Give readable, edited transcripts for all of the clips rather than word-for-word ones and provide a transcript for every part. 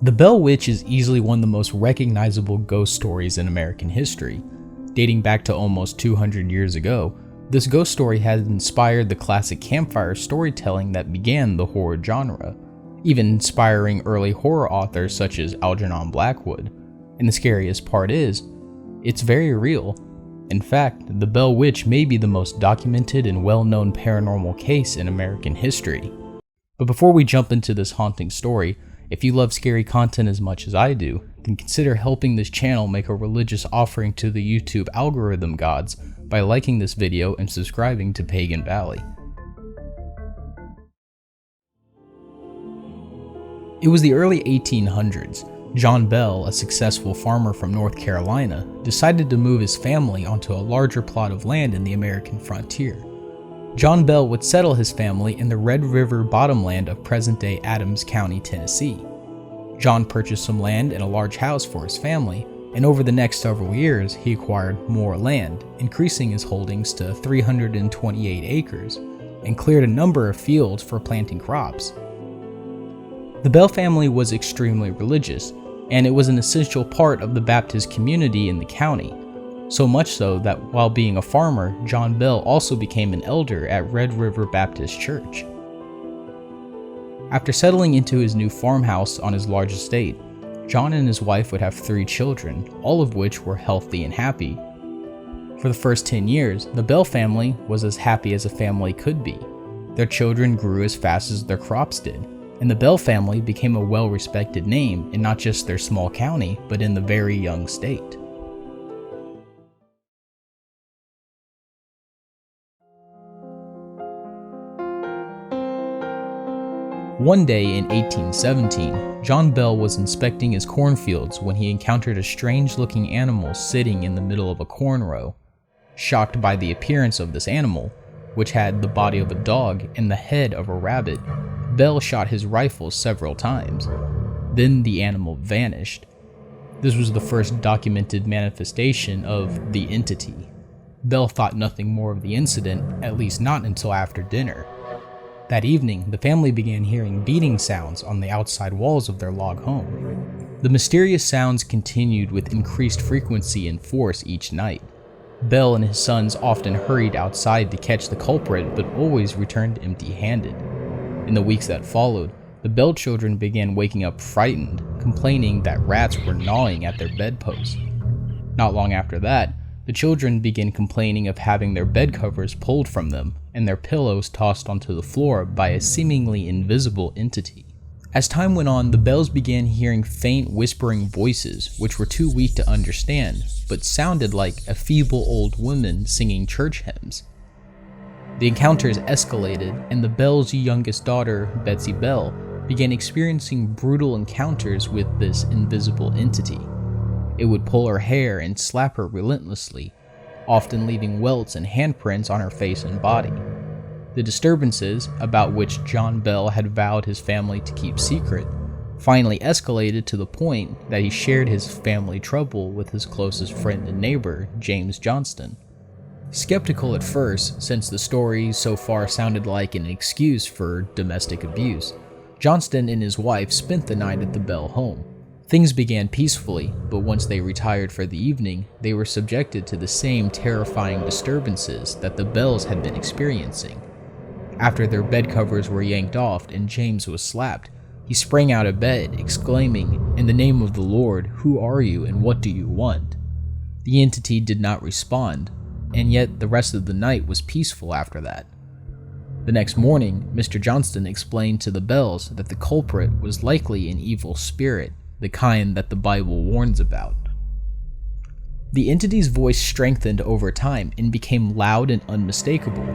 The Bell Witch is easily one of the most recognizable ghost stories in American history. Dating back to almost 200 years ago, this ghost story has inspired the classic campfire storytelling that began the horror genre, even inspiring early horror authors such as Algernon Blackwood. And the scariest part is, it's very real. In fact, the Bell Witch may be the most documented and well-known paranormal case in American history. But before we jump into this haunting story, if you love scary content as much as I do, then consider helping this channel make a religious offering to the YouTube algorithm gods by liking this video and subscribing to Pagan Valley. It was the early 1800s. John Bell, a successful farmer from North Carolina, decided to move his family onto a larger plot of land in the American frontier. John Bell would settle his family in the Red River bottomland of present-day Adams County, Tennessee. John purchased some land and a large house for his family, and over the next several years he acquired more land, increasing his holdings to 328 acres, and cleared a number of fields for planting crops. The Bell family was extremely religious, and it was an essential part of the Baptist community in the county. So much so that while being a farmer, John Bell also became an elder at Red River Baptist Church. After settling into his new farmhouse on his large estate, John and his wife would have 3 children, all of which were healthy and happy. For the first 10 years, the Bell family was as happy as a family could be. Their children grew as fast as their crops did, and the Bell family became a well-respected name in not just their small county, but in the very young state. One day in 1817, John Bell was inspecting his cornfields when he encountered a strange-looking animal sitting in the middle of a corn row. Shocked by the appearance of this animal, which had the body of a dog and the head of a rabbit, Bell shot his rifle several times. Then the animal vanished. This was the first documented manifestation of the entity. Bell thought nothing more of the incident, at least not until after dinner. That evening, the family began hearing beating sounds on the outside walls of their log home. The mysterious sounds continued with increased frequency and force each night. Bell and his sons often hurried outside to catch the culprit, but always returned empty-handed. In the weeks that followed, the Bell children began waking up frightened, complaining that rats were gnawing at their bedposts. Not long after that, the children began complaining of having their bed covers pulled from them and their pillows tossed onto the floor by a seemingly invisible entity. As time went on, the Bells began hearing faint whispering voices which were too weak to understand, but sounded like a feeble old woman singing church hymns. The encounters escalated, and the Bells' youngest daughter, Betsy Bell, began experiencing brutal encounters with this invisible entity. It would pull her hair and slap her relentlessly, often leaving welts and handprints on her face and body. The disturbances, about which John Bell had vowed his family to keep secret, finally escalated to the point that he shared his family trouble with his closest friend and neighbor, James Johnston. Skeptical at first, since the story so far sounded like an excuse for domestic abuse, Johnston and his wife spent the night at the Bell home. Things began peacefully, but once they retired for the evening, they were subjected to the same terrifying disturbances that the Bells had been experiencing. After their bed covers were yanked off and James was slapped, he sprang out of bed, exclaiming, "In the name of the Lord, who are you and what do you want?" The entity did not respond, and yet the rest of the night was peaceful after that. The next morning, Mr. Johnston explained to the Bells that the culprit was likely an evil spirit, the kind that the Bible warns about. The entity's voice strengthened over time and became loud and unmistakable.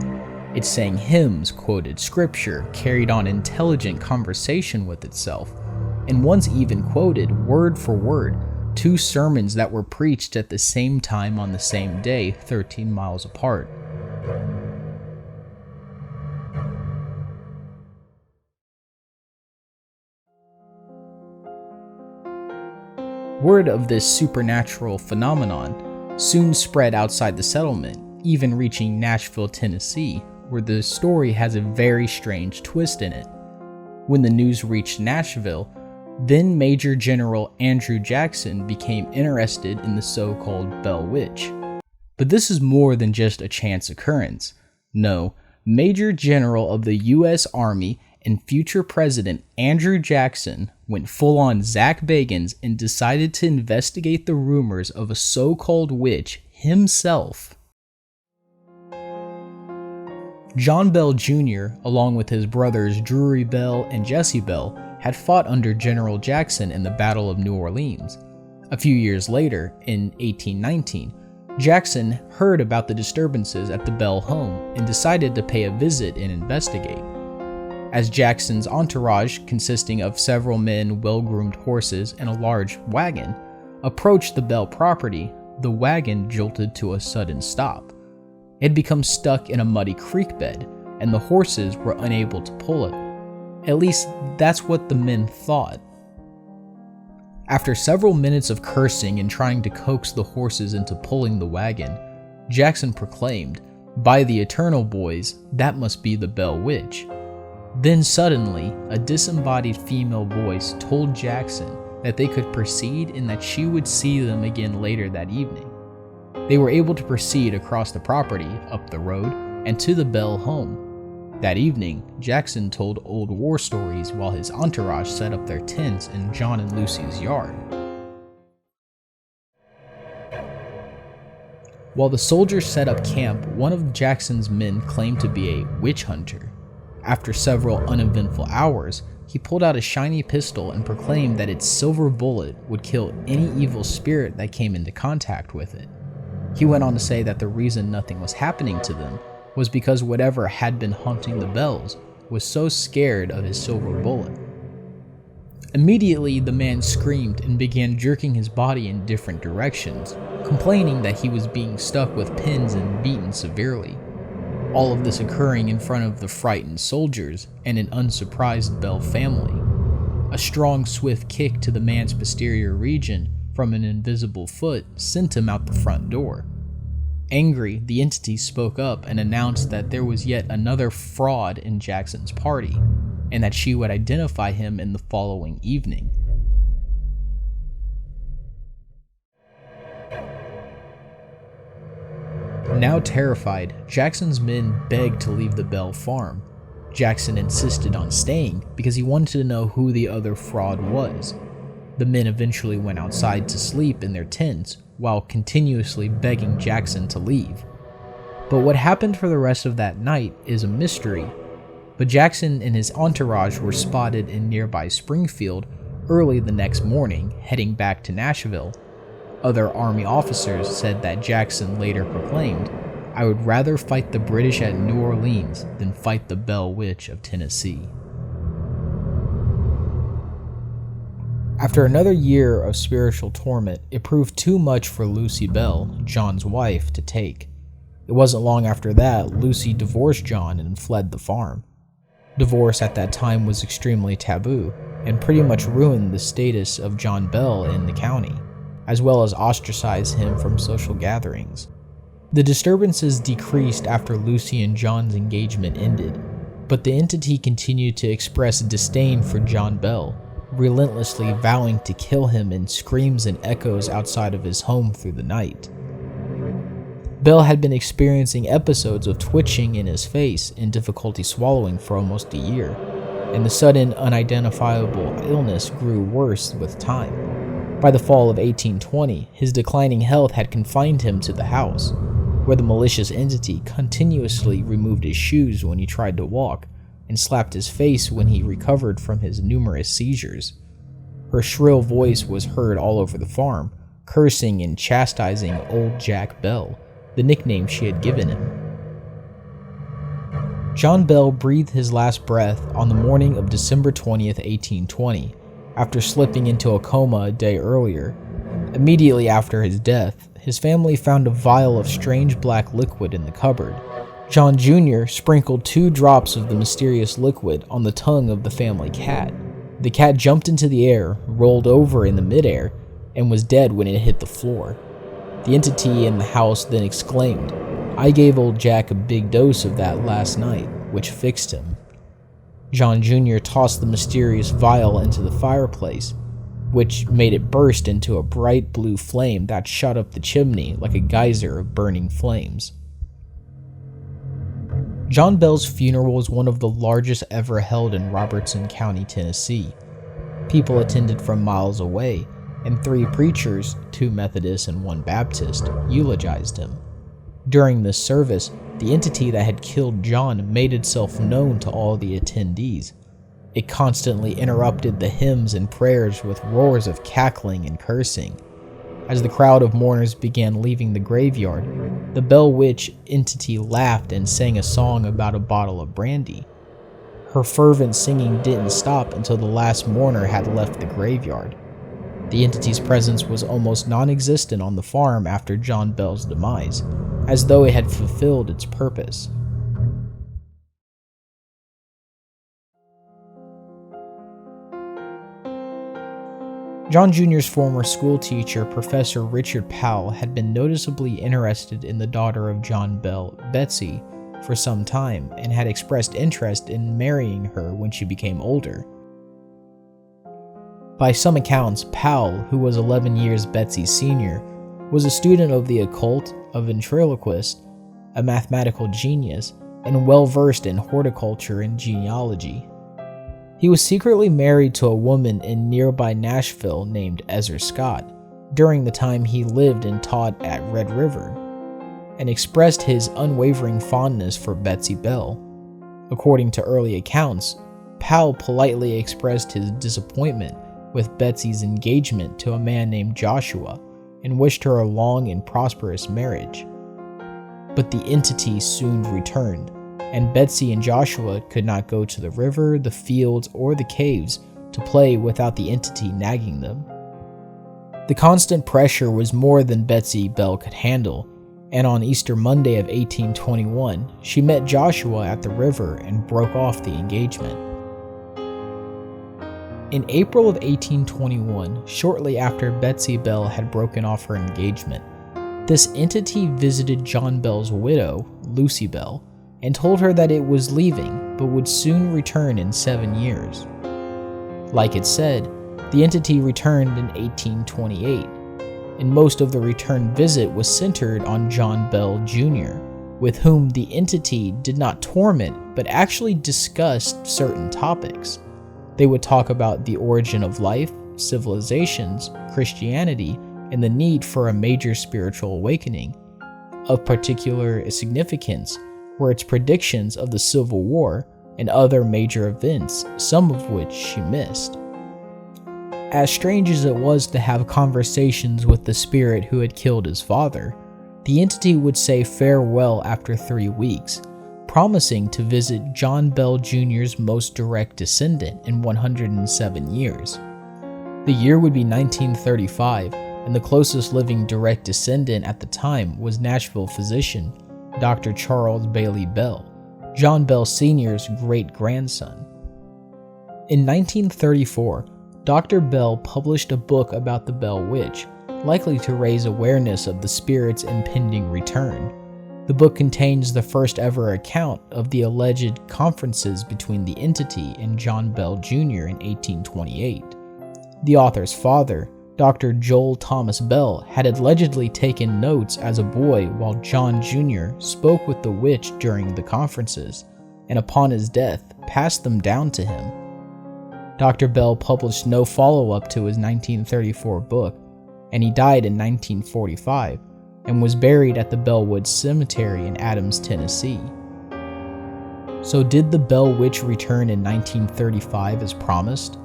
It sang hymns, quoted scripture, carried on intelligent conversation with itself, and once even quoted, word for word, 2 sermons that were preached at the same time on the same day, 13 miles apart. Word of this supernatural phenomenon soon spread outside the settlement, even reaching Nashville, Tennessee, where the story has a very strange twist in it. When the news reached Nashville, Then Major General Andrew Jackson became interested in the so-called Bell Witch. But this is more than just a chance occurrence. No, Major General of the U.S. Army and future President Andrew Jackson went full-on Zach Bagans and decided to investigate the rumors of a so-called witch himself. John Bell Jr., along with his brothers Drury Bell and Jesse Bell, had fought under General Jackson in the Battle of New Orleans. A few years later, in 1819, Jackson heard about the disturbances at the Bell home and decided to pay a visit and investigate. As Jackson's entourage, consisting of several men, well-groomed horses, and a large wagon, approached the Bell property, the wagon jolted to a sudden stop. It had become stuck in a muddy creek bed, and the horses were unable to pull it. At least, that's what the men thought. After several minutes of cursing and trying to coax the horses into pulling the wagon, Jackson proclaimed, "By the eternal, boys, that must be the Bell Witch." Then suddenly, a disembodied female voice told Jackson that they could proceed and that she would see them again later that evening. They were able to proceed across the property, up the road, and to the Bell home. That evening, Jackson told old war stories while his entourage set up their tents in John and Lucy's yard. While the soldiers set up camp, one of Jackson's men claimed to be a witch hunter. After several uneventful hours, he pulled out a shiny pistol and proclaimed that its silver bullet would kill any evil spirit that came into contact with it. He went on to say that the reason nothing was happening to them was because whatever had been haunting the Bells was so scared of his silver bullet. Immediately, the man screamed and began jerking his body in different directions, complaining that he was being stuck with pins and beaten severely. All of this occurring in front of the frightened soldiers and an unsurprised Bell family. A strong, swift kick to the man's posterior region from an invisible foot sent him out the front door. Angry, the entity spoke up and announced that there was yet another fraud in Jackson's party, and that she would identify him in the following evening. Now terrified, Jackson's men begged to leave the Bell farm. Jackson insisted on staying because he wanted to know who the other fraud was. The men eventually went outside to sleep in their tents while continuously begging Jackson to leave. But what happened for the rest of that night is a mystery. But Jackson and his entourage were spotted in nearby Springfield early the next morning, heading back to Nashville. Other Army officers said that Jackson later proclaimed, "I would rather fight the British at New Orleans than fight the Bell Witch of Tennessee." After another year of spiritual torment, it proved too much for Lucy Bell, John's wife, to take. It wasn't long after that Lucy divorced John and fled the farm. Divorce at that time was extremely taboo, and pretty much ruined the status of John Bell in the county, as well as ostracized him from social gatherings. The disturbances decreased after Lucy and John's engagement ended, but the entity continued to express disdain for John Bell, relentlessly vowing to kill him in screams and echoes outside of his home through the night. Bell had been experiencing episodes of twitching in his face and difficulty swallowing for almost a year, and the sudden unidentifiable illness grew worse with time. By the fall of 1820, his declining health had confined him to the house, where the malicious entity continuously removed his shoes when he tried to walk, and slapped his face when he recovered from his numerous seizures. Her shrill voice was heard all over the farm, cursing and chastising old Jack Bell, the nickname she had given him. John Bell breathed his last breath on the morning of December 20th, 1820, after slipping into a coma a day earlier. Immediately after his death, his family found a vial of strange black liquid in the cupboard. John Jr. sprinkled 2 drops of the mysterious liquid on the tongue of the family cat. The cat jumped into the air, rolled over in the midair, and was dead when it hit the floor. The entity in the house then exclaimed, "I gave old Jack a big dose of that last night, which fixed him." John Jr. tossed the mysterious vial into the fireplace, which made it burst into a bright blue flame that shot up the chimney like a geyser of burning flames. John Bell's funeral was one of the largest ever held in Robertson County, Tennessee. People attended from miles away, and 3 preachers, 2 Methodists and 1 Baptist, eulogized him. During this service, the entity that had killed John made itself known to all the attendees. It constantly interrupted the hymns and prayers with roars of cackling and cursing. As the crowd of mourners began leaving the graveyard, the Bell Witch entity laughed and sang a song about a bottle of brandy. Her fervent singing didn't stop until the last mourner had left the graveyard. The entity's presence was almost non-existent on the farm after John Bell's demise, as though it had fulfilled its purpose. John Jr.'s former school teacher, Professor Richard Powell, had been noticeably interested in the daughter of John Bell, Betsy, for some time, and had expressed interest in marrying her when she became older. By some accounts, Powell, who was 11 years Betsy's senior, was a student of the occult, a ventriloquist, a mathematical genius, and well-versed in horticulture and genealogy. He was secretly married to a woman in nearby Nashville named Ezra Scott during the time he lived and taught at Red River, and expressed his unwavering fondness for Betsy Bell. According to early accounts, Powell politely expressed his disappointment with Betsy's engagement to a man named Joshua and wished her a long and prosperous marriage. But the entity soon returned, and Betsy and Joshua could not go to the river, the fields, or the caves to play without the entity nagging them. The constant pressure was more than Betsy Bell could handle, and on Easter Monday of 1821, she met Joshua at the river and broke off the engagement. In April of 1821, shortly after Betsy Bell had broken off her engagement, this entity visited John Bell's widow, Lucy Bell, and told her that it was leaving but would soon return in 7 years. Like it said, the entity returned in 1828, and most of the return visit was centered on John Bell Jr., with whom the entity did not torment but actually discussed certain topics. They would talk about the origin of life, civilizations, Christianity, and the need for a major spiritual awakening. Of particular significance were its predictions of the Civil War and other major events, some of which she missed. As strange as it was to have conversations with the spirit who had killed his father, the entity would say farewell after 3 weeks, promising to visit John Bell Jr.'s most direct descendant in 107 years. The year would be 1935, and the closest living direct descendant at the time was Nashville physician Dr. Charles Bailey Bell, John Bell Sr.'s great-grandson. In 1934, Dr. Bell published a book about the Bell Witch, likely to raise awareness of the spirit's impending return. The book contains the first ever account of the alleged conferences between the entity and John Bell Jr. in 1828. The author's father, Dr. Joel Thomas Bell, had allegedly taken notes as a boy while John Jr. spoke with the witch during the conferences, and upon his death, passed them down to him. Dr. Bell published no follow-up to his 1934 book, and he died in 1945, and was buried at the Bellwood Cemetery in Adams, Tennessee. So did the Bell Witch return in 1935 as promised?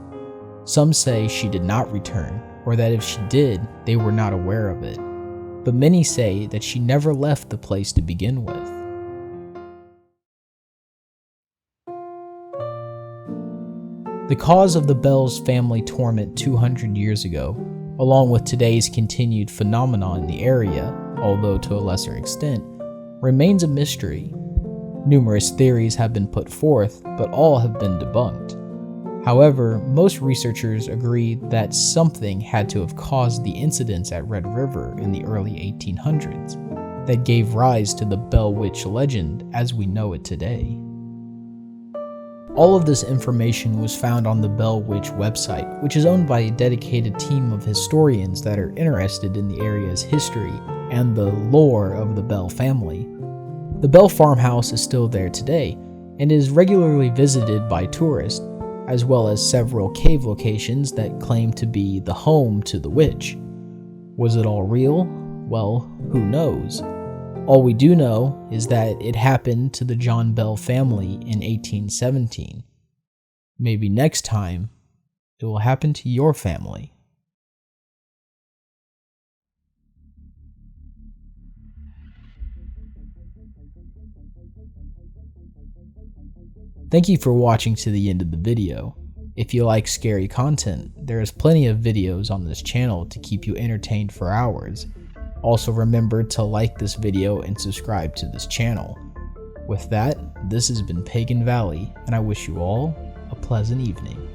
Some say she did not return, or that if she did, they were not aware of it. But many say that she never left the place to begin with. The cause of the Bell's family torment 200 years ago, along with today's continued phenomenon in the area, although to a lesser extent, remains a mystery. Numerous theories have been put forth, but all have been debunked. However, most researchers agree that something had to have caused the incidents at Red River in the early 1800s that gave rise to the Bell Witch legend as we know it today. All of this information was found on the Bell Witch website, which is owned by a dedicated team of historians that are interested in the area's history and the lore of the Bell family. The Bell Farmhouse is still there today and is regularly visited by tourists, as well as several cave locations that claim to be the home to the witch. Was it all real? Well, who knows? All we do know is that it happened to the John Bell family in 1817. Maybe next time, it will happen to your family. Thank you for watching to the end of the video. If you like scary content, there is plenty of videos on this channel to keep you entertained for hours. Also remember to like this video and subscribe to this channel. With that, this has been Pagan Valley, and I wish you all a pleasant evening.